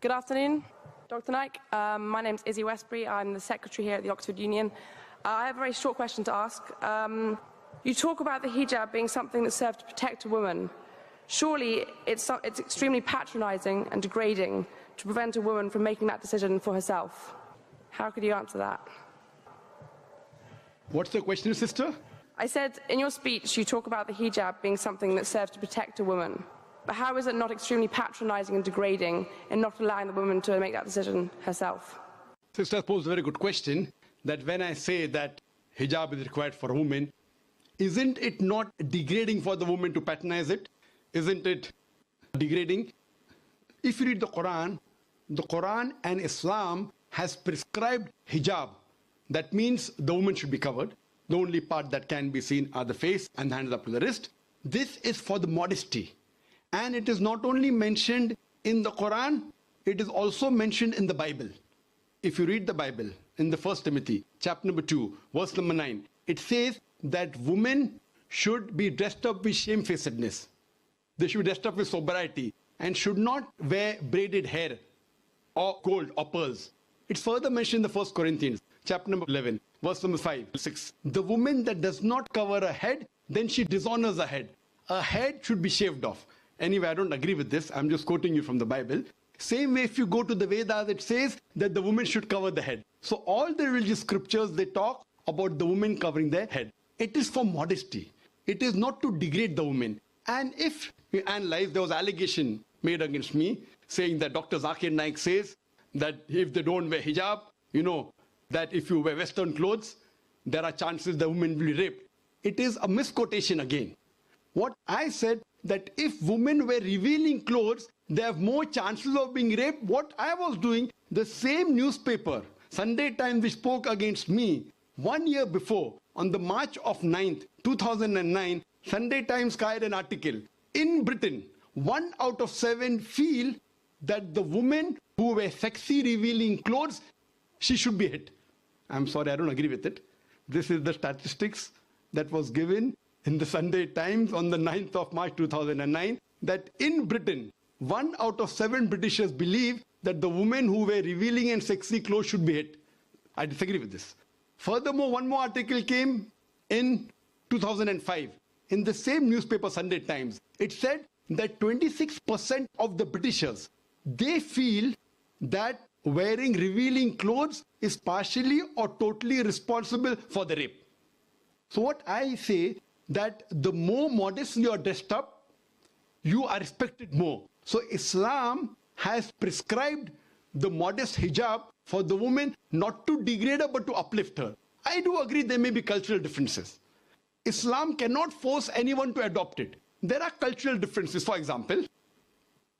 Good afternoon, Dr. Naik. My name's Izzy Westbury. I'm the secretary here at the Oxford Union. I have a very short question to ask. You talk about the hijab being something that serves to protect a woman. Surely it's extremely patronising and degrading to prevent a woman from making that decision for herself. How could you answer that? What's the question, sister? I said, in your speech, you talk about the hijab being something that serves to protect a woman. But how is it not extremely patronising and degrading in not allowing the woman to make that decision herself? Sister posed a very good question, that when I say that hijab is required for a woman, isn't it not degrading for the woman to patronize it? Isn't it degrading? If you read the Quran and Islam has prescribed hijab. That means the woman should be covered. The only part that can be seen are the face and the hands up to the wrist. This is for the modesty. And it is not only mentioned in the Quran, it is also mentioned in the Bible. If you read the Bible in the 1 Timothy, chapter number 2, verse number 9, it says that women should be dressed up with shamefacedness. They should be dressed up with sobriety and should not wear braided hair or gold or pearls. It's further mentioned in the 1 Corinthians, chapter number 11, verse number 5, 6. The woman that does not cover her head, then she dishonors her head. Her head should be shaved off. Anyway, I don't agree with this. I'm just quoting you from the Bible. Same way, if you go to the Vedas, it says that the woman should cover the head. So all the religious scriptures, they talk about the woman covering their head. It is for modesty. It is not to degrade the woman. And if you analyze, there was an allegation made against me saying that Dr. ذاكر Naik says that if they don't wear hijab, that if you wear Western clothes, there are chances the woman will be raped. It is a misquotation again. What I said, that if women wear revealing clothes, they have more chances of being raped. What I was doing, the same newspaper, Sunday Times, which spoke against me 1 year before, on the March of 9th, 2009, Sunday Times carried an article. In Britain, 1 out of 7 feel that the women who wear sexy revealing clothes, she should be hit. I'm sorry, I don't agree with it. This is the statistics that was given in the Sunday Times on the 9th of March 2009, that in Britain, 1 out of 7 Britishers believe that the women who wear revealing and sexy clothes should be hit. I disagree with this. Furthermore, one more article came in 2005 in the same newspaper, Sunday Times. It said that 26% of the Britishers, they feel that wearing revealing clothes is partially or totally responsible for the rape. So what I say, that the more modestly you are dressed up, you are respected more. So Islam has prescribed the modest hijab for the woman, not to degrade her but to uplift her. I do agree there may be cultural differences. Islam cannot force anyone to adopt it. There are cultural differences. For example,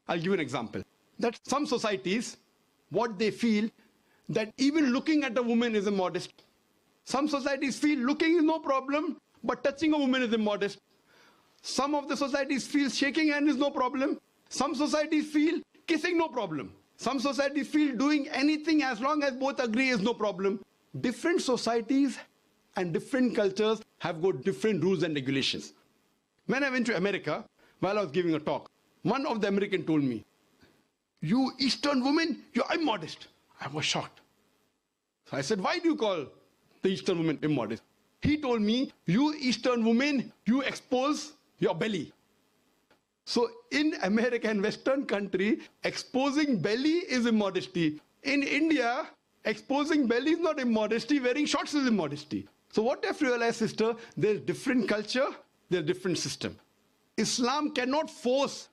I'll give you an example. That some societies, what they feel, that even looking at a woman is immodest. Some societies feel looking is no problem, but touching a woman is immodest. Some of the societies feel shaking hand is no problem. Some societies feel kissing no problem. Some societies feel doing anything as long as both agree is no problem. Different societies and different cultures have got different rules and regulations. When I went to America, while I was giving a talk, one of the Americans told me, "You Eastern women, you're immodest." I was shocked. So I said, "Why do you call the Eastern woman immodest?" He told me, "You Eastern women, you expose your belly." So in America and Western country, exposing belly is immodesty. In India, exposing belly is not immodesty, wearing shorts is immodesty. So what I've realized, sister, there's different culture, there's different system. Islam cannot force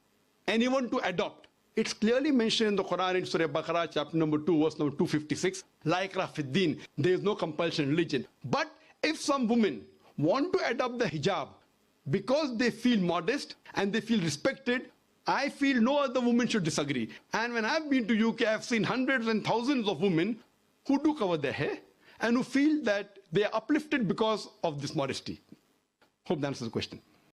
anyone to adopt. It's clearly mentioned in the Quran in Surah Baqarah, chapter number 2, verse number 256, La ikraha fid din, there is no compulsion in religion. But if some women want to adopt the hijab because they feel modest and they feel respected, I feel no other woman should disagree. And when I've been to UK, I've seen hundreds and thousands of women who do cover their hair and who feel that they are uplifted because of this modesty. Hope that answers the question.